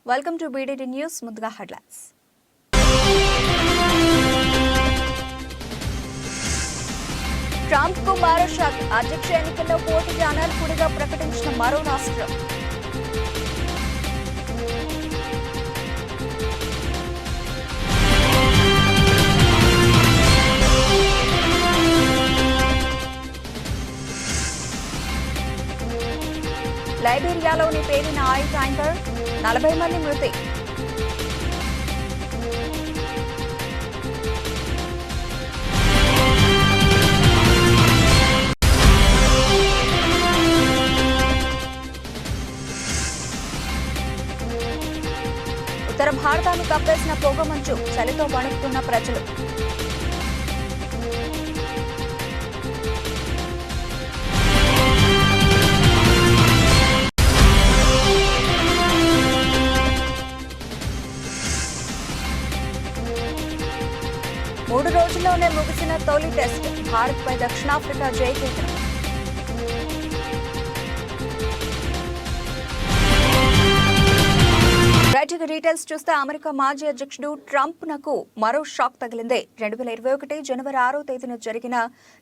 Welcome to BDT news. ముందుగా headlines. Trump కు మరో షాక్. అధ్యక్ష ఎన్నికల్లో పోటీకి అనర్హుడిగా ప్రకటించిన మరో రాష్ట్రం. లైబీరియాలోని పేలిన ఆయిల్ ట్యాంకర్, 40 మంది మృతి. ఉత్తర భారతాన్ని కప్పేసిన పొగమంచు, చలితో వణుకుతున్న ప్రజలు. మూడు రోజుల్లోనే ముగిసిన తొలి టెస్ట్. భారత్పై దక్షిణాఫ్రికా జయకేతనం. రైట్ డీటెయిల్స్ చూస్తే అమెరికా మాజీ అధ్యక్షుడు ట్రంప్ నకు మరో షాక్ తగిలింది. 2021 జనవరి 6వ తేదీన జరిగిన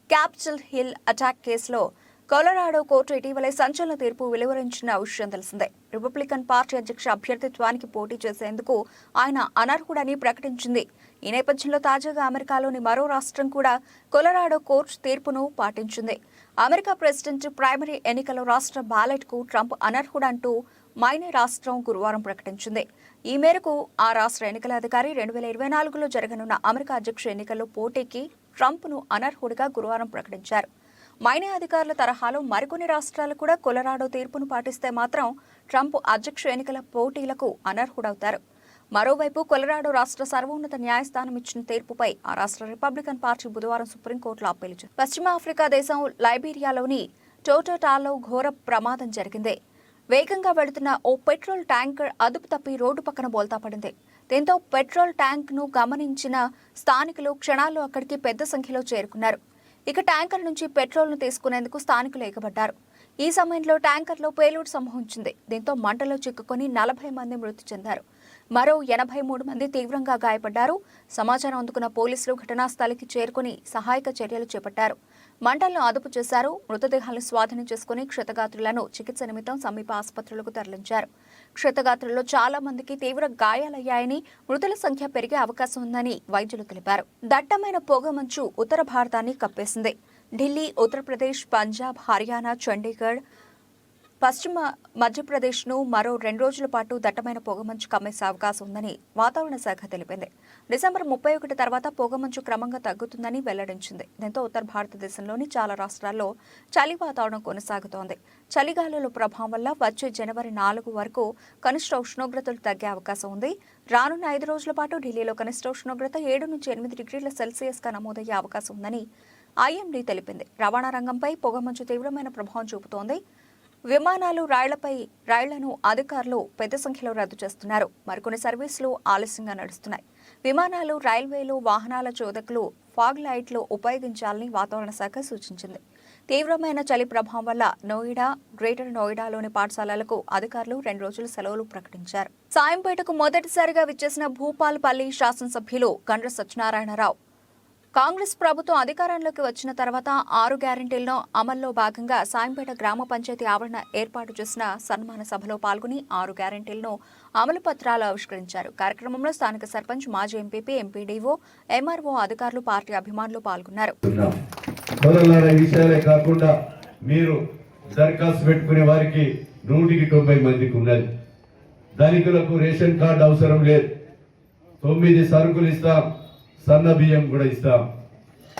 క్యాపిటల్ హిల్ అటాక్ కేసులో కొలరాడో కోర్టు ఇటీవలే సంచలన తీర్పు వెలువరించిన విషయం తెలిసిందే. రిపబ్లికన్ పార్టీ అధ్యక్ష అభ్యర్థిత్వానికి పోటీ చేసేందుకు ఆయన అనర్హుడని ప్రకటించింది. ఈ నేపథ్యంలో తాజాగా అమెరికాలోని మరో రాష్ట్రం కూడా కొలరాడో కోర్టు తీర్పును పాటించింది. అమెరికా ప్రెసిడెంట్ ప్రైమరీ ఎన్నికల రాష్ట్ర బ్యాలెట్ కు ట్రంప్ అనర్హుడంటూ మైనే రాష్ట్రం గురువారం ప్రకటించింది. ఈ మేరకు ఆ రాష్ట్ర ఎన్నికల అధికారి 2024లో జరగనున్న అమెరికా అధ్యక్ష ఎన్నికల్లో పోటీకి ట్రంప్ను అనర్హుడిగా గురువారం ప్రకటించారు. మైనే అధికారుల తరహాలో మరికొన్ని రాష్ట్రాలు కూడా కొలరాడో తీర్పును పాటిస్తే మాత్రం ట్రంప్ అధ్యక్ష ఎన్నికల పోటీలకు అనర్హుడవుతారు. మరోవైపు కొలరాడో రాష్ట్ర సర్వోన్నత న్యాయస్థానం ఇచ్చిన తీర్పుపై ఆ రాష్ట్ర రిపబ్లికన్ పార్టీ బుధవారం సుప్రీంకోర్టులో అప్పీలు చేసింది. పశ్చిమ ఆఫ్రికా దేశం లైబీరియాలోని టోటోటాలో ఘోర ప్రమాదం జరిగింది. వేగంగా వెళుతున్న ఓ పెట్రోల్ ట్యాంకర్ అదుపు తప్పి రోడ్డు పక్కన బోల్తా పడింది. దీంతో పెట్రోల్ ట్యాంక్ ను గమనించిన స్థానికులు క్షణాల్లో అక్కడికి పెద్ద సంఖ్యలో చేరుకున్నారు. ఇక ట్యాంకర్ నుంచి పెట్రోల్ ను తీసుకునేందుకు స్థానికులు ఎగబడ్డారు. ఈ సమయంలో ట్యాంకర్లో పేలుడు సంభవించింది. దీంతో మంటలో చిక్కుకొని 40 మంది మృతి చెందారు. మరో 83 మంది తీవ్రంగా గాయపడ్డారు. సమాచారం అందుకున్న పోలీసులు ఘటనా స్థలికి చేరుకుని సహాయక చర్యలు చేపట్టారు. మంటలను అదుపు చేశారు. మృతదేహాలను స్వాధీనం చేసుకుని క్షతగాత్రులను చికిత్స నిమిత్తం సమీప ఆసుపత్రులకు తరలించారు. క్షతగాత్రుల్లో చాలా మందికి తీవ్ర గాయాలయ్యాయని, మృతుల సంఖ్య పెరిగే అవకాశం ఉందని వైద్యులు తెలిపారు. దట్టమైన పొగమంచు ఉత్తర భారతాన్ని కప్పేసింది. ఢిల్లీ, ఉత్తరప్రదేశ్, పంజాబ్, హర్యానా, చండీగఢ్, పశ్చిమ మధ్యప్రదేశ్ను మరో 2 రోజుల పాటు దట్టమైన పొగమంచు కమ్మేసే అవకాశం ఉందని వాతావరణ శాఖ తెలిపింది. డిసెంబర్ 31 తర్వాత పొగమంచు క్రమంగా తగ్గుతుందని వెల్లడించింది. దీంతో ఉత్తర భారతదేశంలోని చాలా రాష్ట్రాల్లో చలి వాతావరణం కొనసాగుతోంది. చలిగాలుల ప్రభావం వల్ల వచ్చే జనవరి 4 వరకు కనిష్ట ఉష్ణోగ్రతలు తగ్గే అవకాశం ఉంది. రానున్న 5 రోజుల పాటు ఢిల్లీలో కనిష్ట ఉష్ణోగ్రత 7 నుంచి 8 డిగ్రీల సెల్సియస్గా నమోదయ్యే అవకాశం ఉందని ఐఎండీ తెలిపింది. రవాణా రంగంపై పొగమంచు తీవ్రమైన ప్రభావం చూపుతోంది. విమానాలు, రైళ్లను అధికారులు పెద్ద సంఖ్యలో రద్దు చేస్తున్నారు. మరికొన్ని సర్వీసులు ఆలస్యంగా నడుస్తున్నాయి. విమానాలు, రైల్వేలు, వాహనాల చోదకులు ఫాగ్ లైట్లు ఉపయోగించాలని వాతావరణ శాఖ సూచించింది. తీవ్రమైన చలి ప్రభావం వల్ల నోయిడా, గ్రేటర్ నోయిడాలోని పాఠశాలలకు అధికారులు 2 రోజుల సెలవులు ప్రకటించారు. సాయంపేటకు మొదటిసారిగా విచ్చేసిన భూపాలపల్లి శాసనసభ్యులు గండ్ర సత్యనారాయణరావు కాంగ్రెస్ ప్రభుత్వం అధికారంలోకి వచ్చిన తర్వాత 6 గ్యారెంటీలను అమల్లో భాగంగా సాయంపేట గ్రామ పంచాయతీ ఆవరణ ఏర్పాటు చేసిన సన్మాన సభలో పాల్గొని 6 గ్యారెంటీలను అమలు పత్రాలు ఆవిష్కరించారు. కార్యక్రమంలో స్థానిక సర్పంచ్, మాజీ ఎంపీపీ, ఎంపీడీఓ, ఎంఆర్ఓ అధికారులు, పార్టీ అభిమానులు పాల్గొన్నారు. ధనికులకు రేషన్ కార్డు అవసరం లేదు. 9 సరుకులు ఇస్తాం, సన్న బియ్యం కూడా ఇస్తాం.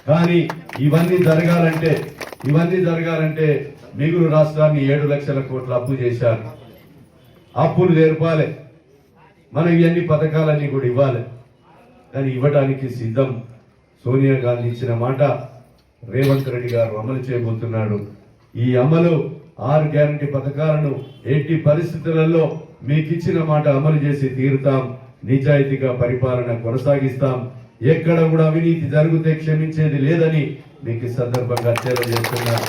కానీ ఇవన్నీ జరగాలంటే మిగులు రాష్ట్రాన్ని 7 లక్షల కోట్ల అప్పు చేశారు. అప్పులు తెరపాలి, మనం ఇవన్నీ పథకాలన్నీ కూడా ఇవ్వాలి. కానీ ఇవ్వడానికి సిద్ధం. సోనియా గాంధీ ఇచ్చిన మాట రేవంత్ రెడ్డి గారు అమలు చేయబోతున్నాడు. ఈ అమలు 6 గ్యారంటీ పథకాలను ఎట్టి పరిస్థితులలో మీకు ఇచ్చిన మాట అమలు చేసి తీరుతాం. నిజాయితీగా పరిపాలన కొనసాగిస్తాం. ఎక్కడ కూడా అవినీతి జరిగితే క్షమించేది లేదని మీకు సందర్భంగా తెలియజేస్తున్నారు.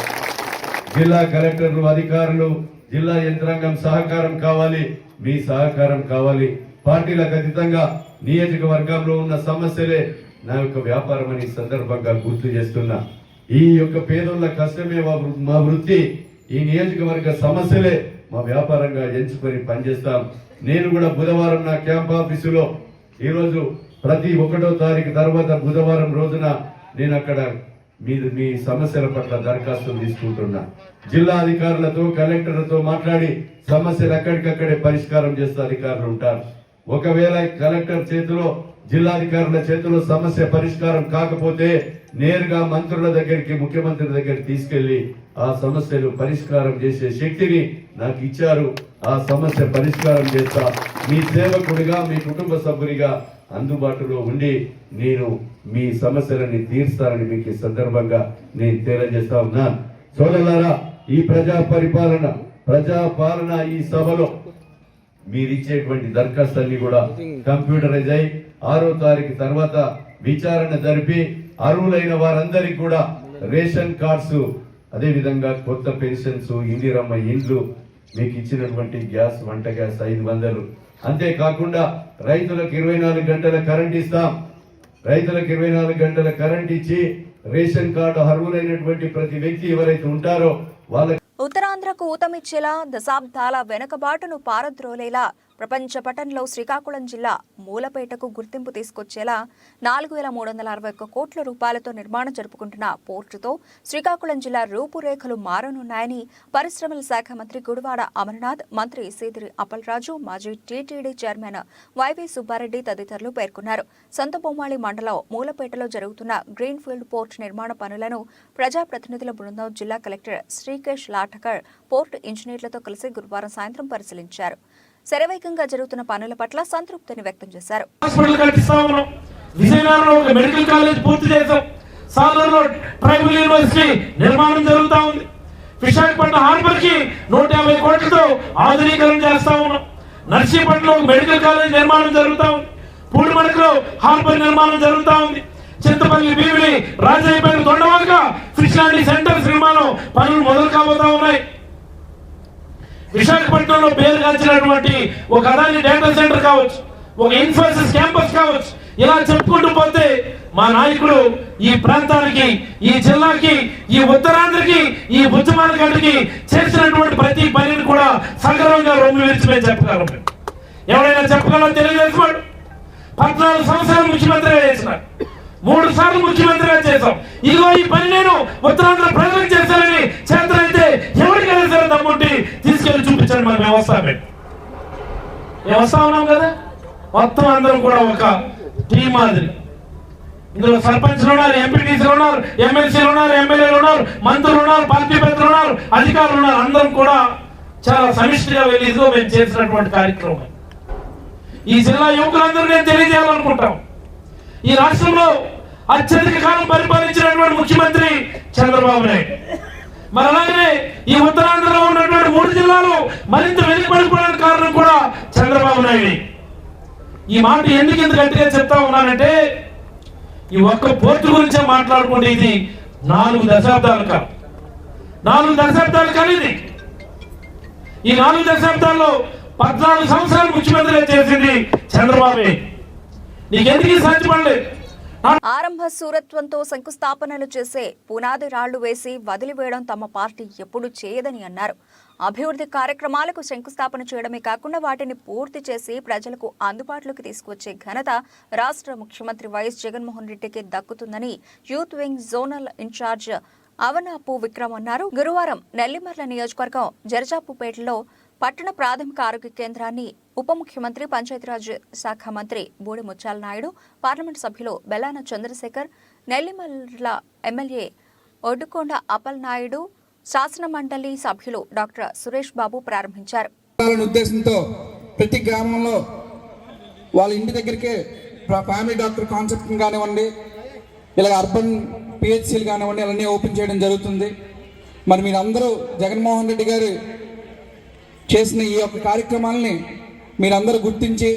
జిల్లా కలెక్టర్లు, అధికారులు జిల్లా యంత్రాంగం సహకారం కావాలి, మీ సహకారం కావాలి. పార్టీలకు అతీతంగా నియోజకవర్గంలో ఉన్న సమస్యలే నా యొక్క వ్యాపారం అని సందర్భంగా గుర్తు చేస్తున్నా. ఈ యొక్క పేదోళ్ళ కష్టమే మా వృత్తి, ఈ నియోజకవర్గ సమస్యలే మా వ్యాపారంగా ఎంచుకొని పనిచేస్తాం. నేను కూడా బుధవారం నా క్యాంప్ ఆఫీసులో ఈరోజు ప్రతి 1వ తారీఖు తర్వాత బుధవారం రోజున నేను అక్కడ మీ సమస్యల పట్ల దరఖాస్తులు తీసుకుంటున్నా. జిల్లా అధికారులతో కలెక్టర్లతో మాట్లాడి సమస్యలు అక్కడికక్కడే పరిష్కారం చేసే అధికారులు ఉంటారు. ఒకవేళ కలెక్టర్ చేతిలో జిల్లాధికారుల చేతిలో సమస్య పరిష్కారం కాకపోతే నేరుగా మంత్రుల దగ్గరికి, ముఖ్యమంత్రి దగ్గరికి తీసుకెళ్లి ఆ సమస్యలు పరిష్కారం చేసే శక్తిని నాకు ఇచ్చారు. ఆ సమస్య పరిష్కారం చేస్తా. మీ సేవకుడిగా, మీ కుటుంబ సభ్యునిగా అందుబాటులో ఉండి నేను మీ సమస్యలని తీర్స్తానని మీకు ఈ సందర్భంగా నేను తెలియజేస్తా ఉన్నాను. సోదరులారా, ఈ ప్రజాపాలన ఈ సభలో మీరిచ్చేటువంటి దరఖాస్తులన్నీ కూడా కంప్యూటరైజ్ అయి 6వ తారీఖు తర్వాత విచారణ జరిపి అర్హులైన వారందరికీ కూడా రేషన్ కార్డ్స్, అదే విధంగా కొత్త పెన్షన్స్, ఇందిరమ్మ ఇండ్లు, మీకు ఇచ్చినటువంటి గ్యాస్, వంట గ్యాస్ 500, అంతేకాకుండా రైతులకు 24 గంటల కరెంట్ ఇస్తాం. రైతులకు 24 గంటల కరెంట్ ఇచ్చి రేషన్ కార్డు అర్హులైనటువంటి ప్రతి వ్యక్తి ఎవరైతే ఉంటారో వాళ్ళ ఉత్తరాంధ్రకు ఊతమిచ్చేలా, దశాబ్దాల వెనుకబాటును పారద్రోలేలా ప్రపంచ పటంలో శ్రీకాకుళం జిల్లా మూలపేటకు గుర్తింపు తీసుకొచ్చేలా 4,361 కోట్ల రూపాయలతో నిర్మాణం జరుపుకుంటున్న పోర్టుతో శ్రీకాకుళం జిల్లా రూపురేఖలు మారనున్నాయని పరిశ్రమల శాఖ మంత్రి గుడివాడ అమర్నాథ్, మంత్రి సీదిరి అప్పలరాజు, మాజీ టీటీడీ చైర్మన్ వైవి సుబ్బారెడ్డి తదితరులు పేర్కొన్నారు. సంతబొమ్మాళి మండలం మూలపేటలో జరుగుతున్న గ్రీన్ఫీల్డ్ పోర్టు నిర్మాణ పనులను ప్రజాప్రతినిధుల బృందం జిల్లా కలెక్టర్ శ్రీకేష్ లాఠకర్ పోర్టు ఇంజనీర్లతో కలిసి గురువారం సాయంత్రం పరిశీలించారు. శరవేగంగా జరుగుతున్న పనుల పట్ల సంతృప్తిని వ్యక్తం చేశారు. విజయనగరంలో ఒక మెడికల్ కాలేజ్ పూర్తి చేశాం. సాలూరులో ట్రైబల్ యూనివర్సిటీ నిర్మాణం జరుగుతా ఉంది. విశాఖపట్నం హార్బర్ కి 150 కోట్లతో ఆధునీకరణ చేస్తా ఉన్నాం. నర్సీపట్నంలో ఒక మెడికల్ కాలేజ్ నిర్మాణం జరుగుతా ఉంది. పూడిమడకలో హార్బర్ నిర్మాణం జరుగుతా ఉంది. Chintapalli, Bheemili, Rajayipeta, Dondavaka fish landing centres నిర్మాణం పనులు మొదలు కాబోతా ఉన్నాయి. విశాఖపట్నంలో పేరుగాంచినటువంటి ఒక అదాని డేటా సెంటర్ కావచ్చు, ఒక ఇన్ఫోసిస్ క్యాంపస్ కావచ్చు, ఇలా చెప్పుకుంటూ పోతే మా నాయకుడు ఈ ప్రాంతానికి, ఈ జిల్లాకి, ఈ ఉత్తరాంధ్రకి, ఈ ఉద్యమాల గంటకి చేసినటువంటి ప్రతి పనిని కూడా సగర్వంగా రొమ్ము విరిచి మేము చెప్పగలం. ఎవరైనా చెప్పగలం తెలియజేస్తున్నాడు. 14 సంవత్సరాలు ముఖ్యమంత్రిగా చేసినాడు, 3 సార్లు ముఖ్యమంత్రిగా చేశాం. ఇదిగో ఈ పని నేను ఉత్తరాంధ్ర ప్రజలకు చేశానని చేతనైతే ఎవరికైనా సరే దమ్ముంటి తీసుకెళ్లి చూపించండి. మన వ్యవస్థ ఉన్నాం కదా, మొత్తం అందరం కూడా ఒక టీం మాదిరి. ఇందులో సర్పంచ్లు ఉన్నారు, ఎంపీటీసీలు ఉన్నారు, ఎమ్మెల్సీలు ఉన్నారు, ఎమ్మెల్యేలు ఉన్నారు, మంత్రులు ఉన్నారు, పార్టీ పెద్దలు ఉన్నారు, అధికారులు ఉన్నారు. అందరం కూడా చాలా సమిష్టిగా వెళ్ళి ఇదిగో మేము చేసినటువంటి కార్యక్రమం. ఈ జిల్లా యువకులందరూ నేను తెలియజేయాలనుకుంటాం. ఈ రాష్ట్రంలో అత్యధిక కాలం పరిపాలించినటువంటి ముఖ్యమంత్రి చంద్రబాబు నాయుడు. మరి అలాగనే ఈ ఉత్తరాంధ్రలో ఉన్నటువంటి 3 జిల్లాలు మరింత వెనుకబడిపోవడానికి కారణం కూడా చంద్రబాబు నాయుడు. ఈ మాట ఎందుకు ఇంత గట్టిగా చెప్తా ఉన్నానంటే, ఈ ఒక్క పోర్టు గురించే మాట్లాడుకుంటే ఇది 4 దశాబ్దాల కాలం. 4 దశాబ్దాల కాలం ఇది. ఈ 4 దశాబ్దాల్లో 14 సంవత్సరాలు ముఖ్యమంత్రిగా చేసింది చంద్రబాబు. నీకెందుకు సాధ్యపడలేదు? ఆరంభ సూరత్వంతో శంకుస్థాపనలు చేసే పునాది రాళ్లు వేసి వదిలివేయడం తమ పార్టీ ఎప్పుడూ చేయదని అన్నారు. అభివృద్ధి కార్యక్రమాలకు శంకుస్థాపన చేయడమే కాకుండా వాటిని పూర్తి చేసి ప్రజలకు అందుబాటులోకి తీసుకువచ్చే ఘనత రాష్ట్ర ముఖ్యమంత్రి వైఎస్ జగన్మోహన్ రెడ్డికి దక్కుతుందని youth wing zonal incharge Avanapu Vikram అన్నారు. గురువారం నెల్లిమర్ల నియోజకవర్గం జరజాపుపేటలో పట్టణ ప్రాథమిక ఆరోగ్య కేంద్రాన్ని ఉప ముఖ్యమంత్రి, పంచాయతీరాజ్ శాఖ మంత్రి బూడి ముత్యాల నాయుడు, పార్లమెంటు సభ్యులు బెల్లాన చంద్రశేఖర్, నెల్లిమర్ల ఎమ్మెల్యే ఒడ్డుకొండ అప్పల్ నాయుడు, శాసన మండలి సభ్యులు డాక్టర్ సురేష్ బాబు ప్రారంభించారు. ఉద్దేశంతో ప్రతి గ్రామంలో వాళ్ళ ఇంటి దగ్గరికే ఫ్యామిలీ డాక్టర్ కాన్సెప్ట్ కానివ్వండి, ఇలా అర్బన్ పిహెచ్సీలు కానివ్వండి, అవన్నీ ఓపెన్ చేయడం జరుగుతుంది. మరి మీరందరూ జగన్మోహన్ రెడ్డి గారు చేసిన ఈ యొక్క కార్యక్రమాలని మీరందరూ గుర్తించి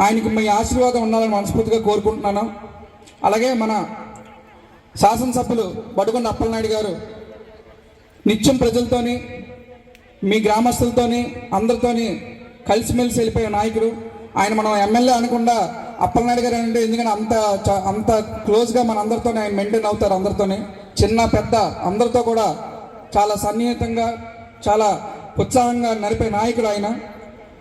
ఆయనకి మీ ఆశీర్వాదం ఉండాలని మనస్ఫూర్తిగా కోరుకుంటున్నాను. అలాగే మన శాసనసభ్యులు బడుగొండ అప్పలనాయుడు గారు నిత్యం ప్రజలతోని మీ గ్రామస్తులతోని అందరితోని కలిసిమెలిసి వెళ్ళిపోయే నాయకుడు ఆయన. మనం ఎమ్మెల్యే అనకుండా అప్పలనాయుడు గారు అంటే ఎందుకంటే అంత క్లోజ్గా మన అందరితో ఆయన మెయింటైన్ అవుతారు. అందరితోని చిన్న పెద్ద అందరితో కూడా చాలా సన్నిహితంగా చాలా ఉత్సాహంగా నడిపే నాయకుడు ఆయన.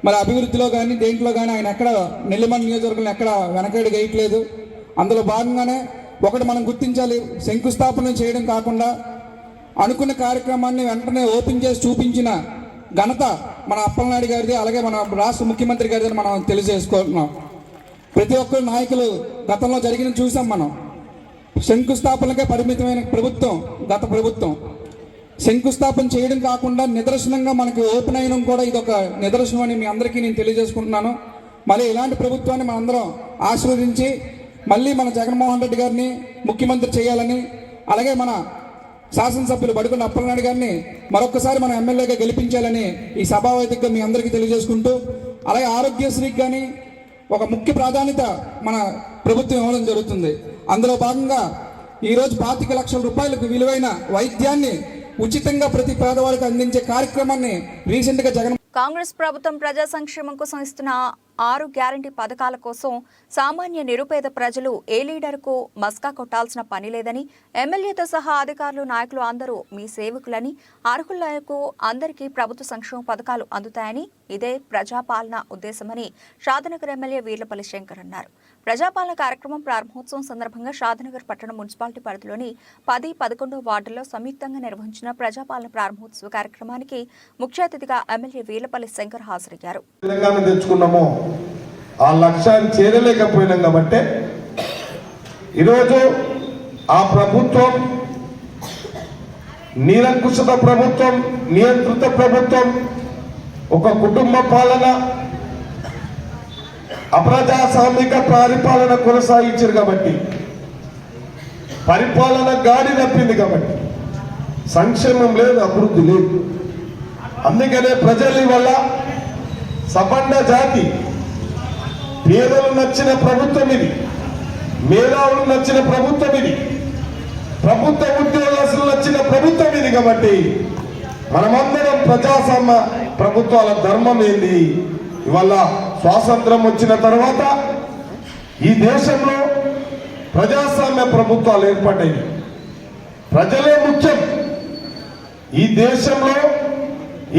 మరి అభివృద్ధిలో కానీ దేంట్లో కానీ ఆయన ఎక్కడ నెల్లిమల్ నియోజకవర్గంలో ఎక్కడ వెనకడుగు వేయట్లేదు. అందులో భాగంగానే ఒకటి మనం గుర్తించాలి, శంకుస్థాపన చేయడం కాకుండా అనుకున్న కార్యక్రమాన్ని వెంటనే ఓపెన్ చేసి చూపించిన ఘనత మన అప్పలనాయుడు గారిది, అలాగే మన రాష్ట్ర ముఖ్యమంత్రి గారిది మనం తెలియజేసుకుంటున్నాం. ప్రతి ఒక్కరు నాయకులు గతంలో జరిగిన చూసాం మనం. శంకుస్థాపనకే పరిమితమైన ప్రభుత్వం గత ప్రభుత్వం. శంకుస్థాపన చేయడం కాకుండా నిదర్శనంగా మనకి ఓపెన్ అయిన కూడా ఇది ఒక నిదర్శనం అని మీ అందరికీ నేను తెలియజేసుకుంటున్నాను. మళ్ళీ ఇలాంటి ప్రభుత్వాన్ని మనందరం ఆశీర్వదించి మళ్ళీ మన జగన్మోహన్ రెడ్డి గారిని ముఖ్యమంత్రి చేయాలని, అలాగే మన శాసనసభ్యులు బడుకొండ అప్పలనాయుడు గారిని మరొకసారి మన ఎమ్మెల్యేగా గెలిపించాలని ఈ సభావేదికగా మీ అందరికీ తెలియజేసుకుంటూ, అలాగే ఆరోగ్యశ్రీకి కానీ ఒక ముఖ్య ప్రాధాన్యత మన ప్రభుత్వం ఇవ్వడం జరుగుతుంది. అందులో భాగంగా ఈరోజు 25 లక్షల రూపాయలకు విలువైన వైద్యాన్ని ఉచితంగా ప్రతి పేదవారికి అందించే కార్యక్రమాన్ని రీసెంట్గా కాంగ్రెస్ ప్రభుత్వం ప్రజా సంక్షేమం కోసం ఇస్తున్న 6 గ్యారంటీ పథకాల కోసం సామాన్య నిరుపేద ప్రజలు ఏ లీడర్కు మస్కా కొట్టాల్సిన పని లేదని, ఎమ్మెల్యేతో సహా అధికారులు నాయకులు అందరూ మీ సేవకులని, అర్హులకు అందరికీ ప్రభుత్వ సంక్షేమ పథకాలు అందుతాయని, ఇదే ప్రజాపాలన ఉద్దేశమని షాద్నగర్ ఎమ్మెల్యే వీర్లపల్లి శంకర్ అన్నారు. ప్రజాపాలన కార్యక్రమం ప్రారంభోత్సవం సందర్భంగా షాద్నగర్ పట్టణ మున్సిపాలిటీ పరిధిలోని 10, 11 వార్డుల్లో సంయుక్తంగా నిర్వహించిన ప్రజాపాలన ప్రారంభోత్సవ కార్యక్రమానికి ముఖ్య అతిథిగా ఎమ్మెల్యే వీర్లపల్లి శంకర్ హాజరయ్యారు. ఆ లక్ష్యాన్ని చేరలేకపోయినాం కాబట్టి ఈరోజు ఆ ప్రభుత్వం నిరంకుశత ప్రభుత్వం, నియంత్రిత ప్రభుత్వం, ఒక కుటుంబ పాలన, అప్రజాస్వామిక పరిపాలన కొనసాగించారు కాబట్టి, పరిపాలన గాడి తప్పింది కాబట్టి సంక్షేమం లేదు, అభివృద్ధి లేదు. అందుకనే ప్రజల వల్ల సబండ జాతి పేదలు నచ్చిన ప్రభుత్వం ఇది, మేధావులు నచ్చిన ప్రభుత్వం ఇది, ప్రభుత్వ ఉద్యోగస్తులు నచ్చిన ప్రభుత్వం ఇది. కాబట్టి మనమందరం ప్రజాస్వామ్య ప్రభుత్వాల ధర్మం ఏంది? ఇవాళ స్వాతంత్రం వచ్చిన తర్వాత ఈ దేశంలో ప్రజాస్వామ్య ప్రభుత్వాలు ఏర్పడ్డాయి. ప్రజలే ముఖ్యం. ఈ దేశంలో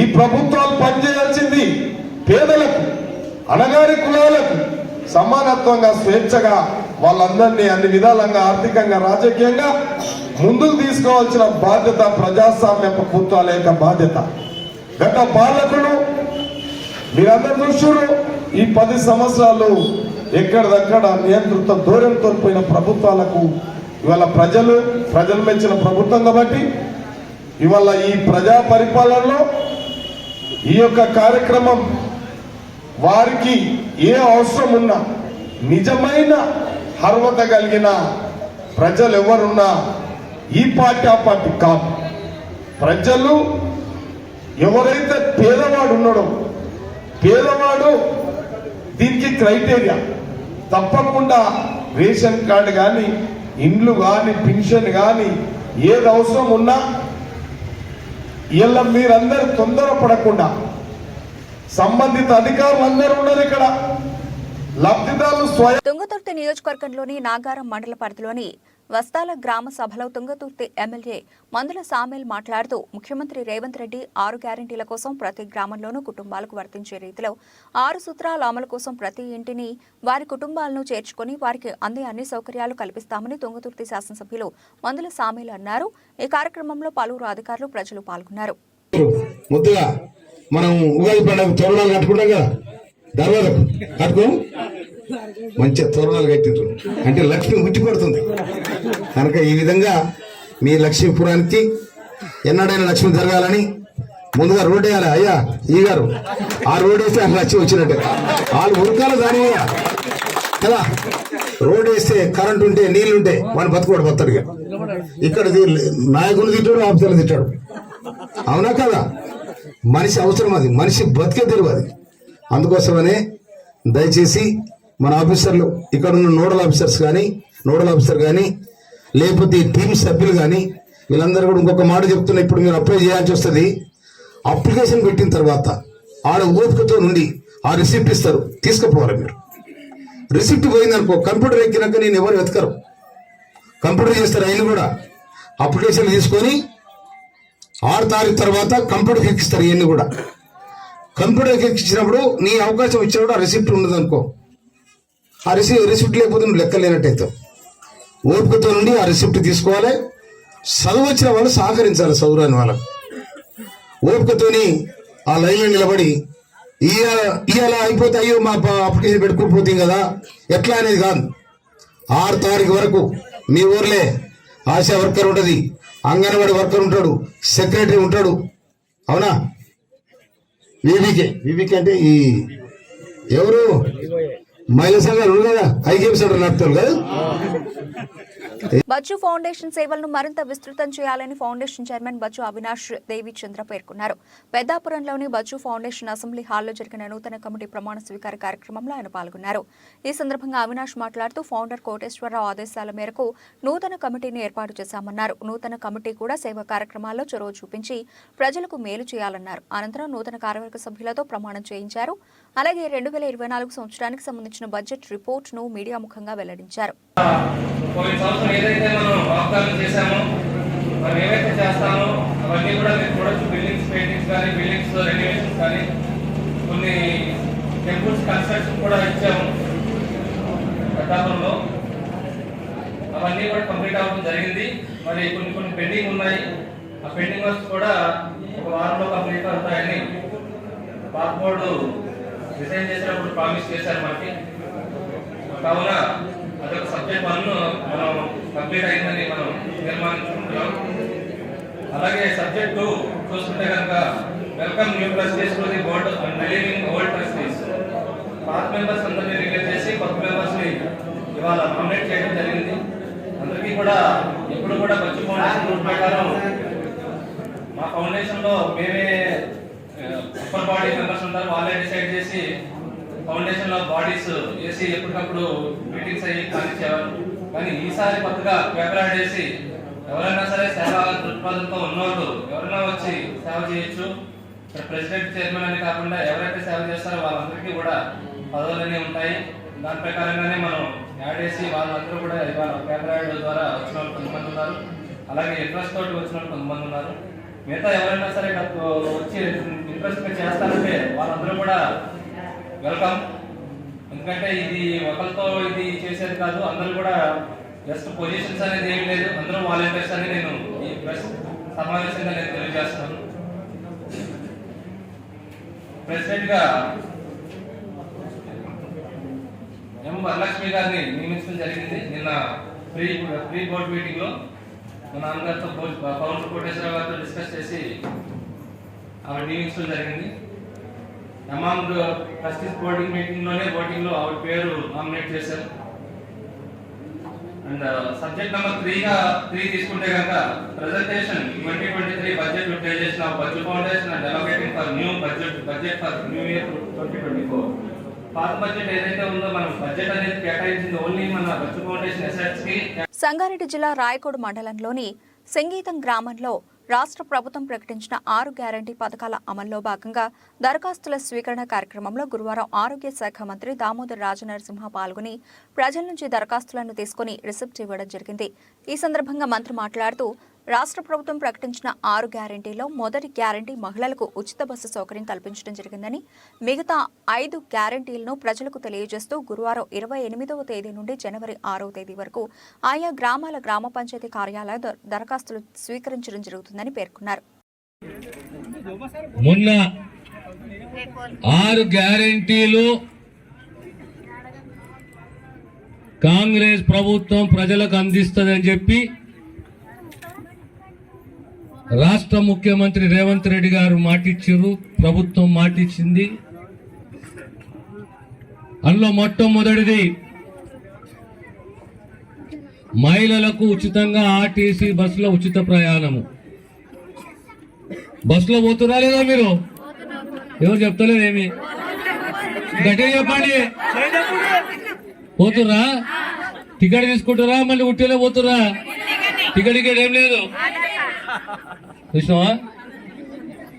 ఈ ప్రభుత్వాలు పనిచేయాల్సింది పేదలకు, అణగారి కులాలకు సమానత్వంగా, స్వేచ్ఛగా వాళ్ళందరినీ అన్ని విధాలంగా ఆర్థికంగా, రాజకీయంగా ముందుకు తీసుకోవాల్సిన బాధ్యత ప్రజాస్వామ్య ప్రభుత్వాల యొక్క బాధ్యత. గత పాలకులు మీరందరూ చూస్తున్నారు, ఈ 10 సంవత్సరాలు ఎక్కడిదక్కడ నియంత్రిత ధోరణితో పోయిన ప్రభుత్వాలకు ఇవాళ ప్రజలు మెచ్చిన ప్రభుత్వం కాబట్టి ఇవాళ ఈ ప్రజా పరిపాలనలో ఈ యొక్క కార్యక్రమం వారికి ఏ అవసరం ఉన్నా, నిజమైన అర్హత కలిగిన ప్రజలు ఎవరున్నా ఈ పార్టీ ఆ పార్టీ కాదు. ప్రజలు ఎవరైతే పేదవాడు ఉన్నాడో, పేదవాడు దీనికి క్రైటీరియా తప్పకుండా రేషన్ కార్డు కానీ, ఇండ్లు కానీ, పెన్షన్ కానీ ఏది అవసరం ఉన్నా ఇలా మీరందరూ తొందరపడకుండా సంబంధిత అధికారులు అందరూ ఉన్నారు ఇక్కడ, లబ్ధిదారులు స్వయం. తుంగతుర్తి నియోజకవర్గంలోని నాగారం మండల పరిధిలోని వస్తాల గ్రామ సభలో తుంగతుర్తి ఎమ్మెల్యే మందుల సామేల్ మాట్లాడుతూ, ముఖ్యమంత్రి రేవంత్ రెడ్డి 6 గ్యారంటీల కోసం ప్రతి గ్రామంలోనూ కుటుంబాలకు వర్తించే రీతిలో 6 సూత్రాల అమలు కోసం ప్రతి ఇంటిని వారి కుటుంబాలను చేర్చుకుని వారికి అందే అన్ని సౌకర్యాలు కల్పిస్తామని తుంగతుర్తి శాసనసభ్యులు మందుల సామేల్ అన్నారు. ఈ కార్యక్రమంలో పలువురు అధికారులు, ప్రజలు పాల్గొన్నారు. ముద్దుగా మనం ఉగాది పండుగ తోరణాలు కట్టుకుంటాం కదా, దర్వాజకు కట్టుకో మంచిగా తోరణాలు కట్టిండ్రు అంటే లక్ష్మి ఉట్టి పడుతుంది కనుక ఈ విధంగా మీ లక్ష్మీపురానికి ఎన్నడైనా లక్ష్మి జరగాలని ముందుగా రోడ్ వేయాలి. అయ్యా ఈ గారు ఆ రోడ్ వేస్తే ఆ లక్ష్మి వచ్చినట్టే, వాళ్ళు ఉరకాలి దాని కదా. రోడ్ వేస్తే కరెంట్ ఉంటే, నీళ్లుంటే వాడిని బతుకోడు బతాడు. ఇక్కడ నాయకులు తిట్టాడు, ఆఫీసర్లు తిట్టాడు, అవునా కదా. మనిషి అవసరం, అది మనిషి బతికే తెరువు అది. అందుకోసమనే దయచేసి మన ఆఫీసర్లు, ఇక్కడ ఉన్న నోడల్ ఆఫీసర్ కానీ లేకపోతే ఈ టీం సభ్యులు కానీ వీళ్ళందరూ కూడా ఇంకొక మాట చెప్తున్నా, ఇప్పుడు మీరు అప్లై చేయాల్సి వస్తుంది. అప్లికేషన్ పెట్టిన తర్వాత ఆడ ఓపికతో నుండి ఆ రిసిప్ట్ ఇస్తారు, తీసుకుపోవాలి మీరు. రిసిప్ట్ పోయిందనుకో, కంప్యూటర్ ఎక్కినాక నేను ఎవరు వెతకరు, కంప్యూటర్ చేస్తారు. అయిన కూడా అప్లికేషన్ తీసుకొని 6 తారీఖు తర్వాత కంప్యూటర్కి ఎక్కిస్తారు. ఇవన్నీ కూడా కంప్యూటర్కి ఎక్కించినప్పుడు నీ అవకాశం ఇచ్చినప్పుడు ఆ రిసిప్ట్ ఉండదు అనుకో, ఆ రిసిప్ట్ లేకపోతే నువ్వు లెక్కలేనట్టయితే ఓపికతో నుండి ఆ రిసిప్ట్ తీసుకోవాలి. చదువు వచ్చిన వాళ్ళు సహకరించాలి, చదువురాని వాళ్ళకు ఓపికతోని ఆ లైన్లో నిలబడి ఇవాళ అయిపోతే అయ్యో మా అప్లికేషన్ పెట్టుకోకపోతే కదా ఎట్లా అనేది కాదు. 6 తారీఖు వరకు మీ ఊర్లే ఆశా వర్కర్ ఉంటుంది, అంగన్వాడీ వర్కర్ ఉంటాడు, సెక్రటరీ ఉంటాడు. అవునా? వివికే అంటే ఈ ఎవరు మహిళా సంఘాలు కదా, ఐకేపీ సెంటర్ నడుపుతారు కదా. బచ్చు ఫౌండేషన్ సేవలను మరింత విస్తృతం చేయాలని ఫౌండేషన్ చైర్మన్ బచ్చు అవినాష్ దేవిచంద్ర పేర్కొన్నారు. పెద్దాపురంలోని బచ్చు ఫౌండేషన్ అసెంబ్లీ హాల్లో జరిగిన నూతన కమిటీ ప్రమాణ స్వీకార కార్యక్రమంలో ఆయన పాల్గొన్నారు. ఈ సందర్భంగా అవినాష్ మాట్లాడుతూ ఫౌండర్ కోటేశ్వరరావు ఆదేశాల మేరకు నూతన కమిటీని ఏర్పాటు చేశామన్నారు. నూతన కమిటీ కూడా సేవా కార్యక్రమాల్లో చొరవ చూపించి ప్రజలకు మేలు చేయాలన్నారు. అనంతరం నూతన కార్యవర్గ సభ్యులతో ప్రమాణం చేయించారు. అలాగే 2024 సంవత్సరానికి సంబంధించిన బడ్జెట్ రిపోర్ట్ ను మీడియా ముఖంగా వెల్లడించారు. ఏదైతే మనం వాగ్దానం చేశామో మనం ఏవైతే చేస్తామో అవన్నీ కూడా మీరు చూడొచ్చు. బిల్డింగ్స్ పెయింటింగ్స్ కానీ, బిల్డింగ్స్ రెనోవేషన్స్ కానీ, కొన్ని టెంపుల్స్ కన్స్ట్రక్షన్ కూడా ఇచ్చాము పెద్దాపురంలో. అవన్నీ కూడా కంప్లీట్ అవ్వడం జరిగింది. మరి కొన్ని పెండింగ్ ఉన్నాయి. ఆ పెండింగ్ వర్క్స్ కూడా ఒక వారంలో కంప్లీట్ అవుతాయని పాత బోర్డు డిజైన్ చేసినప్పుడు ప్రామిస్ చేశారు మనకి. కావున అదొక సబ్జెక్ట్ 1 మనం కంప్లీట్ అయిందని మనం తీర్మానించుకుంటున్నాం. అలాగే సబ్జెక్ట్ 2 చూసుకుంటే కనుక welcome new trustees to the board and relieving old trustees. పాత మెంబర్స్ అందరినీ రిలీవ్ చేసి కొత్త మెంబర్స్ ని ఇవాళ నామినేట్ చేయడం జరిగింది. అందరికీ కూడా ఇప్పుడు కూడా బచ్చు ఫౌండేషన్ రూల్ ప్రకారం మా ఫౌండేషన్ లో మేమే అప్పర్ బాడీ మెంబర్స్ ఉంటారు, వాళ్ళే డిసైడ్ చేసి ఫౌండేషన్ లో బాడీస్ వేసి ఎప్పటికప్పుడు మీటింగ్స్ అయ్యి కానిచ్చేవారు. కానీ ఈసారి కొత్తగా పేపర్ యాడ్ చేసి ఎవరైనా సరే సేవా దృక్పథంతో ఉన్నవాళ్ళు ఎవరైనా వచ్చి సేవ చేయొచ్చు. ప్రెసిడెంట్ చైర్మన్ అని కాకుండా ఎవరైతే సేవ చేస్తారో వాళ్ళందరికీ కూడా పదవులన్నీ ఉంటాయి. దాని ప్రకారంగానే మనం యాడ్ చేసి వాళ్ళందరూ కూడా ఇవాళ పేపర్ యాడ్ ద్వారా వచ్చిన వాళ్ళు కొంతమంది ఉన్నారు. అలాగే ఇంట్రెస్ట్ తోటి వచ్చిన వాళ్ళు కొంతమంది ఉన్నారు. మిగతా ఎవరైనా సరే వచ్చి ఇంట్రెస్ట్ చేస్తారంటే వాళ్ళందరూ కూడా వెల్కమ్. ఎందుకంటే ఇది ఒకరితో ఇది చేసేది కాదు, అందరూ కూడా జస్ట్ పొజిషన్స్ అనేది ఏమి లేదు, అందరూ వాలంటీర్స్ అని నేను ఈ ప్రెస్ సమావేశంగా నేను తెలియజేస్తున్నాను. ప్రెసిడెంట్ గా ఎం వరలక్ష్మి గారిని నియమించడం జరిగింది. నిన్న ప్రీ బోర్డ్ మీటింగ్ లో మన నాన్నగారితో పవన్ కోటేశ్వరరావు గారితో డిస్కస్ చేసి ఆవిడ నియమించడం జరిగింది. అమాంగ్ ట్రస్టీస్ బోర్డింగ్ మీటింగ్ లోనే ఓటింగ్ లో ఆవిడ పేరు నామినేట్ చేశారు. అండ్ సబ్జెక్ట్ నెంబర్ 3 తీసుకుంటే కనుక presentation 2023 budget utilisation of budget foundation and allocating for new budget for new year 2024. పాత బడ్జెట్ ఏదైతే ఉందో మనం బడ్జెట్ అనేది కేటాయించింది ఓన్లీ మన బడ్జెట్ ఫౌండేషన్ అసెట్స్ కి. సంగారెడ్డి జిల్లా రాయకోడ్ మండలంలోని సంగీతం గ్రామంలో రాష్ట్ర ప్రభుత్వం ప్రకటించిన 6 గ్యారంటీ పథకాల అమల్లో భాగంగా దరఖాస్తుల స్వీకరణ కార్యక్రమంలో గురువారం ఆరోగ్య శాఖ మంత్రి దామోదర్ రాజనరసింహ పాల్గొని ప్రజల నుంచి దరఖాస్తులను తీసుకుని రిసిప్ట్ ఇవ్వడం జరిగింది. ఈ సందర్భంగా మంత్రి మాట్లాడుతూ రాష్ట్ర ప్రభుత్వం ప్రకటించిన 6 గ్యారంటీలో మొదటి గ్యారంటీ మహిళలకు ఉచిత బస్సు సౌకర్యం కల్పించడం జరిగిందని, మిగతా 5 గ్యారంటీలను ప్రజలకు తెలియజేస్తూ గురువారం 28వ తేదీ నుండి జనవరి 6వ తేదీ వరకు ఆయా గ్రామాల గ్రామ పంచాయతీ కార్యాలయ దరఖాస్తులు స్వీకరించడం జరుగుతుందని పేర్కొన్నారు. మొన్న 6 గ్యారంటీలు కాంగ్రెస్ ప్రభుత్వం ప్రజలకు అందిస్తుందని చెప్పి రాష్ట్ర ముఖ్యమంత్రి రేవంత్ రెడ్డి గారు మాటిచ్చారు, ప్రభుత్వం మాటిచ్చింది. అందులో మొట్టమొదటిది మహిళలకు ఉచితంగా ఆర్టీసీ బస్సులో ఉచిత ప్రయాణము. బస్సులో పోతున్నా లేదా మీరు? ఎవరు చెప్తలేదేమి? గట్టిగా చెప్పండి. పోతురా? టికెట్ తీసుకుంటారా? మళ్ళీ ఉట్టిలో పోతురా? టికెట్ ఏం లేదు చూసినావా?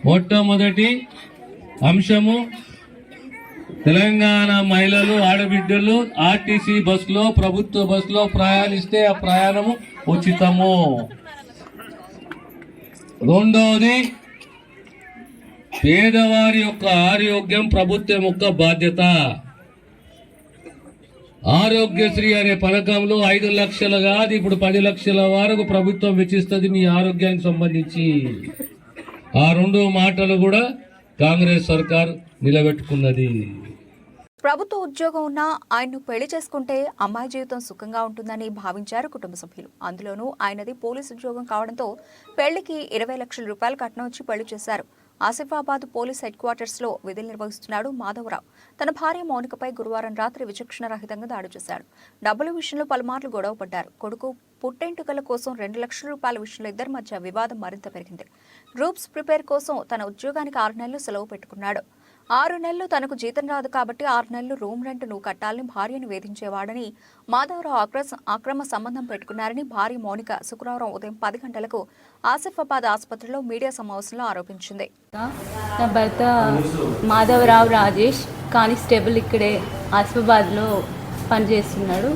మొట్టమొదటి అంశము తెలంగాణ మహిళలు ఆడబిడ్డలు ఆర్టీసీ బస్సులో ప్రభుత్వ బస్సులో ప్రయాణిస్తే ఆ ప్రయాణము ఉచితము. రెండవది పేదవారి యొక్క ఆరోగ్యం ప్రభుత్వం యొక్క బాధ్యత. ఆరోగ్యశ్రీ అనే పథకంలో 5 లక్షలు కాదు, ఇప్పుడు 10 లక్షల వరకు ప్రభుత్వం వెచ్చిస్తుంది మీ ఆరోగ్యానికి సంబంధించి. ఆ 2 మాటలు కూడా కాంగ్రెస్ సర్కార్ నిలబెట్టుకున్నది. ప్రభుత్వ ఉద్యోగం ఉన్నా ఆయన్ను పెళ్లి చేసుకుంటే అమ్మాయి జీవితం సుఖంగా ఉంటుందని భావించారు కుటుంబ సభ్యులు. అందులోనూ ఆయనది పోలీసు ఉద్యోగం కావడంతో పెళ్లికి 20 లక్షల రూపాయలు కట్నం ఇచ్చి పెళ్లి చేశారు. ఆసిఫాబాద్ పోలీస్ హెడ్ క్వార్టర్స్ లో విధులు నిర్వహిస్తున్నాడు మాధవరావు. తన భార్య మౌనికపై గురువారం రాత్రి విచక్షణ రహితంగా దాడి చేశాడు. డబ్బుల విషయంలో పలుమార్లు గొడవ పడ్డారు. కొడుకు పుట్టెంటుకల కోసం 2 లక్షల రూపాయల విషయంలో ఇద్దరి మధ్య వివాదం మరింత పెరిగింది. గ్రూప్స్ ప్రిపేర్ కోసం తన ఉద్యోగానికి 6 నెలలు సెలవు పెట్టుకున్నాడు. 6 నెలలు తనకు జీతం రాదు కాబట్టి 6 నెలలు రూమ్ రెంట్ నువ్వు కట్టాలని భార్యను వేధించేవాడని మాధవరావు అక్రమ సంబంధం పెట్టుకున్నారని భార్య మౌనిక శుక్రవారం ఉదయం 10 గంటలకు ఆసిఫాబాద్ ఆసుపత్రిలో మీడియా సమావేశంలో ఆరోపించింది. నా భర్త మాధవరావు రాజేష్ కానిస్టేబుల్ ఇక్కడే ఆసిఫాబాద్లో పనిచేస్తున్నాడు.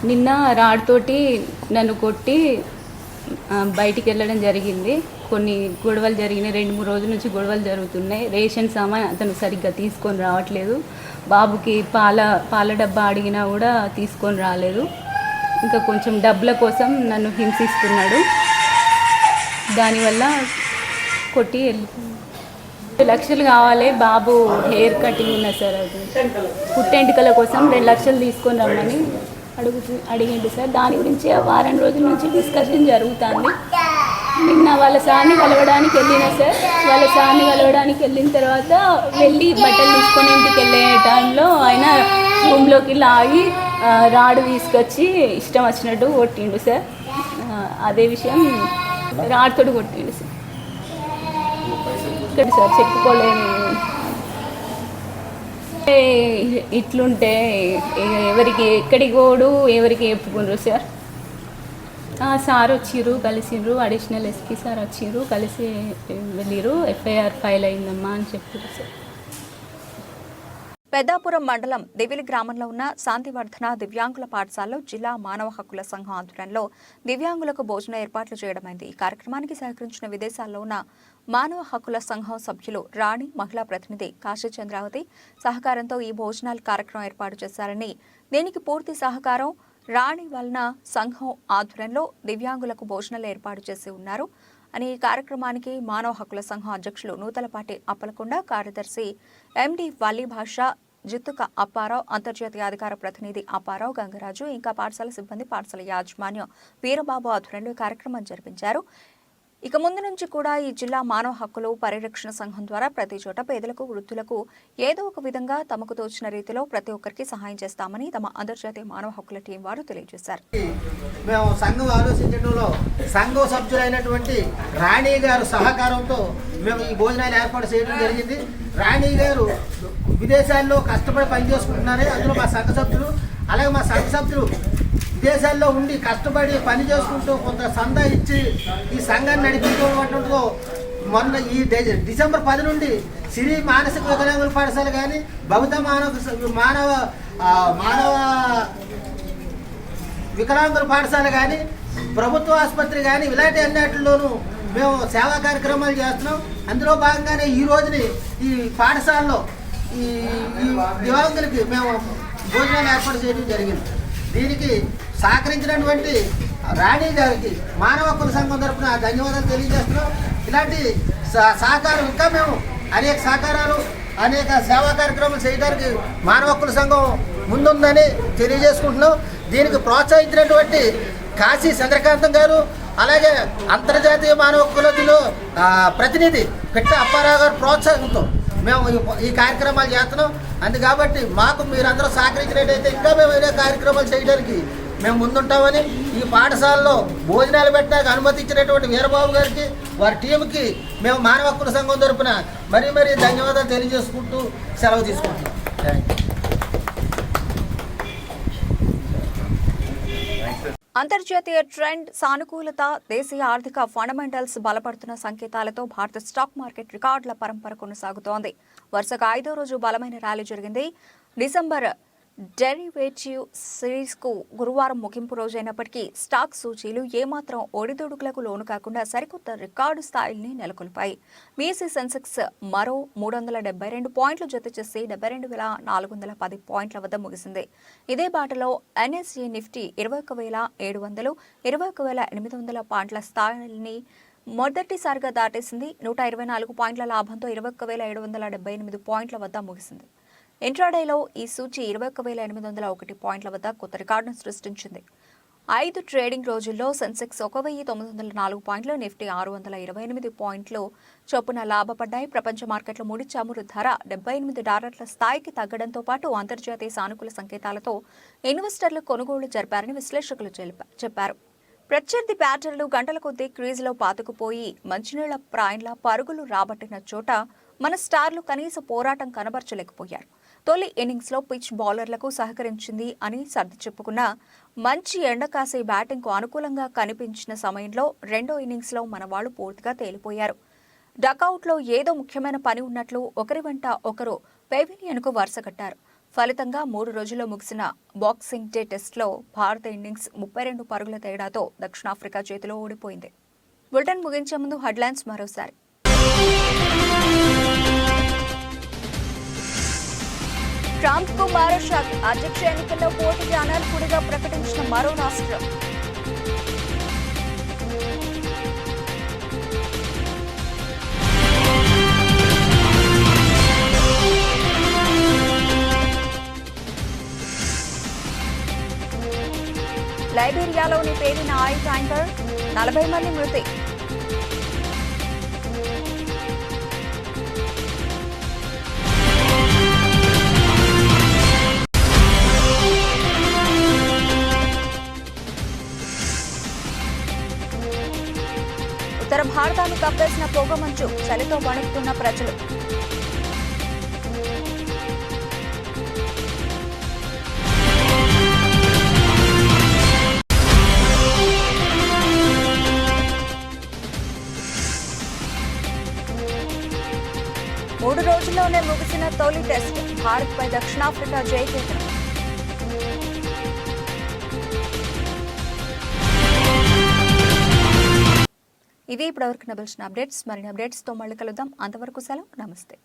నిన్న రాడ్తోటి నన్ను కొట్టి బయటికి వెళ్ళడం జరిగింది. కొన్ని గొడవలు జరిగినాయి. 2-3 రోజుల నుంచి గొడవలు జరుగుతున్నాయి. రేషన్ సామాన్ అతను సరిగ్గా తీసుకొని రావట్లేదు. బాబుకి పాల డబ్బా అడిగినా కూడా తీసుకొని రాలేదు. ఇంకా కొంచెం డబ్బుల కోసం నన్ను హింసిస్తున్నాడు. దానివల్ల కొట్టి 2 లక్షలు కావాలి. బాబు హెయిర్ కటింగ్ ఉన్నా సార్, అది పుట్టెంటుకల కోసం 2 లక్షలు తీసుకొని రమ్మని అడిగిండు సార్. దాని గురించి వారం రోజుల నుంచి డిస్కషన్ జరుగుతుంది. నిన్న వాళ్ళ సార్ని కలవడానికి వెళ్ళిన సార్. వాళ్ళ సార్ని కలవడానికి వెళ్ళిన తర్వాత వెళ్ళి బట్టలు తీసుకొని ఇంటికి వెళ్ళే టైంలో ఆయన రూమ్లోకి లాగి రాడు తీసుకొచ్చి ఇష్టం వచ్చినట్టు కొట్టిండు సార్. అదే విషయం రాడుతోడు కొట్టిండు సార్. ఇక్కడ సార్ చెప్పుకోలేని ఇట్లుంటే ఎవరికి ఎక్కడికి పోడు, ఎవరికి చెప్పుకుండ్రు సార్. సార్ వచ్చిర్రు, కలిసిండ్రు. అడిషనల్ ఎస్పీ సార్ వచ్చిర్రు, కలిసి వెళ్ళిరు. ఎఫ్ఐఆర్ ఫైల్ అయిందమ్మా అని చెప్పారు సార్. పెద్దాపురం మండలం దివిలి గ్రామంలో ఉన్న శాంతివర్ధన దివ్యాంగుల పాఠశాలలో జిల్లా మానవ హక్కుల సంఘం ఆధ్వర్యంలో దివ్యాంగులకు భోజన ఏర్పాట్లు చేయడమైంది. ఈ కార్యక్రమానికి సహకరించిన విదేశాల్లో ఉన్న మానవ హక్కుల సంఘం సభ్యులు రాణి, మహిళా ప్రతినిధి కాశీ చంద్రావతి సహకారంతో ఈ భోజనాల కార్యక్రమం ఏర్పాటు చేశారని, దీనికి పూర్తి సహకారం రాణి వలన సంఘం ఆధ్వర్యంలో దివ్యాంగులకు భోజనాలు ఏర్పాటు చేసి ఉన్నారు అని ఈ కార్యక్రమానికి మానవ హక్కుల సంఘం అధ్యక్షులు నూతలపాటి అప్పలకొండ, కార్యదర్శి ఎండి వల్లి భాష, జిత్తుక అప్పారావు, అంతర్జాతీయ అధికార ప్రతినిధి అప్పారావు, గంగరాజు, ఇంకా పాఠశాల సిబ్బంది, పాఠశాల యాజమాన్యం వీరబాబు ఆధ్వర్యంలో కార్యక్రమం జరిపించారు. ఇక ముందు నుంచి కూడా ఈ జిల్లా మానవ హక్కులు పరిరక్షణ సంఘం ద్వారా ప్రతి చోట పేదలకు, వృద్ధులకు ఏదో ఒక విధంగా తమకు తోచిన రీతిలో ప్రతి ఒక్కరికి సహాయం చేస్తామని తమ అంతర్జాతీయ మానవ హక్కుల టీం వారు తెలియజేశారు. మేము సంఘం ఆలోచించడంలో సంఘం సభ్యులైనటువంటి రాణి గారు సహకారంతో మేము ఈ భోజనాలు ఏర్పాటు చేయడం జరిగింది. రాణి గారు విదేశాల్లో కష్టపడి పనిచేసుకుంటున్నారు. అందులో మా సంఘ సభ్యులు, అలాగే మా సంఘ సభ్యులు విదేశాల్లో ఉండి కష్టపడి పని చేసుకుంటూ కొంత సందా ఇచ్చి ఈ సంఘాన్ని నడిపించుకోవడంతో మొన్న ఈ డిసెంబర్ 10 నుండి సిరి మానసిక వికలాంగుల పాఠశాల కానీ, భవిత మానవ వికలాంగుల పాఠశాల కానీ, ప్రభుత్వ ఆసుపత్రి కానీ ఇలాంటి అన్నిటిలోనూ మేము సేవా కార్యక్రమాలు చేస్తున్నాం. అందులో భాగంగానే ఈ రోజుని ఈ పాఠశాలలో ఈ దివ్యాంగులకి మేము భోజనాలు ఏర్పాటు చేయడం జరిగింది. దీనికి సహకరించినటువంటి రాణి గారికి మానవ హక్కుల సంఘం తరఫున ధన్యవాదాలు తెలియజేస్తున్నాం. ఇలాంటి సహకారం ఇంకా మేము అనేక సహకారాలు, అనేక సేవా కార్యక్రమాలు చేయడానికి మానవ హక్కుల సంఘం ముందుందని తెలియజేసుకుంటున్నాం. దీనికి ప్రోత్సహించినటువంటి కాశీ చంద్రకాంతం గారు, అలాగే అంతర్జాతీయ మానవ హక్కుల ప్రతినిధి పిట్ట అప్పారావు గారు ప్రోత్సాహంతో మేము ఈ కార్యక్రమాలు చేస్తున్నాం. కాబట్టి మాకు మీరందరూ సహకరించినట్టయితే ఇంకా మేము వేరే కార్యక్రమాలు చేయడానికి మేము ముందుంటామని, ఈ పాఠశాలలో భోజనాలు పెట్టడానికి అనుమతి ఇచ్చినటువంటి వీరబాబు గారికి, వారి టీంకి మేము మానవ హక్కుల సంఘం తరపున మరీ ధన్యవాదాలు తెలియజేసుకుంటూ సెలవు తీసుకుంటున్నాం. అంతర్జాతీయ ట్రెండ్ సానుకూలత, దేశీయ ఆర్థిక ఫండమెంటల్స్ బలపడుతున్న సంకేతాలతో భారత స్టాక్ మార్కెట్ రికార్డుల పరంపర కొనసాగుతోంది. వరుసగా 5వ రోజు బలమైన ర్యాలీ జరిగింది. డిసెంబర్ డెరివేటివ్ సిరీస్ కు గురువారం ముగింపు రోజైనప్పటికీ స్టాక్ సూచీలు ఏమాత్రం ఒడిదుడుకులకు లోను కాకుండా సరికొత్త రికార్డు స్థాయిల్ని నెలకొల్పాయి. బీఎస్ఈ సెన్సెక్స్ మరో 372 పాయింట్లు జత చేసి 72,410 పాయింట్ల వద్ద ముగిసింది. ఇదే బాటలో ఎన్ఎస్ఈ నిఫ్టీ 21,700, 21,800 పాయింట్ల స్థాయిల్ని మొదటిసారిగా దాటేసింది. 124 పాయింట్ల లాభంతో 21,778 పాయింట్ల వద్ద ముగిసింది. ఇంట్రాడేలో ఈ సూచీ 21,801 పాయింట్ల వద్ద కొత్త రికార్డును సృష్టించింది. 5 ట్రేడింగ్ రోజుల్లో సెన్సెక్స్ 1,904 పాయింట్లు, నిఫ్టీ 628 పాయింట్లు చొప్పున లాభపడ్డాయి. ప్రపంచ మార్కెట్ల ముడి చమురు ధర $78 స్థాయికి తగ్గడంతో పాటు అంతర్జాతీయ సానుకూల సంకేతాలతో ఇన్వెస్టర్లు కొనుగోళ్లు జరిపారని విశ్లేషకులు చెప్పారు. ప్రత్యర్థి బ్యాటర్లు గంటల కొద్దీ క్రీజులో పాతుకుపోయి మంచినీళ్ల ప్రాయంలా పరుగులు రాబట్టిన చోట మన స్టార్లు కనీస పోరాటం కనబరచలేకపోయారు. తొలి ఇన్నింగ్స్లో పిచ్ బౌలర్లకు సహకరించింది అని సర్ది చెప్పుకున్న మంచి ఎండకాసే బ్యాటింగ్కు అనుకూలంగా కనిపించిన సమయంలో రెండో ఇన్నింగ్స్లో మన వాళ్లు పూర్తిగా తేలిపోయారు. డకౌట్లో ఏదో ముఖ్యమైన పని ఉన్నట్లు ఒకరి వెంట ఒకరు పెవిలియన్కు వరుస కట్టారు. ఫలితంగా 3 రోజుల్లో ముగిసిన బాక్సింగ్ డే టెస్ట్లో భారత ఇన్నింగ్స్ 32 పరుగుల తేడాతో దక్షిణాఫ్రికా చేతిలో ఓడిపోయింది. బులెటిన్ ముగించే ముందు హెడ్లైన్స్ మరోసారి. ట్రంప్ కు మరో షాక్. అధ్యక్ష ఎన్నికల్లో పోటీకి అనర్హుడిగా ప్రకటించిన మరో రాష్ట్రం. లైబీరియాలోని పేలిన ఆయిల్ ట్యాంకర్, 40 మంది మృతి. ఉత్తర భారతాన్ని కప్పేసిన పొగమంచు, చలితో వణుకుతున్న ప్రజలు. మూడు రోజుల్లోనే ముగిసిన తొలి టెస్ట్, భారత్పై దక్షిణాఫ్రికా జయకేతనం. ఇది ఇప్పటివరకు నబిల్సిన అప్డేట్స్. మరిన్ని అప్డేట్స్తో మళ్ళీ కలుద్దాం. అంతవరకు సెలవు, నమస్తే.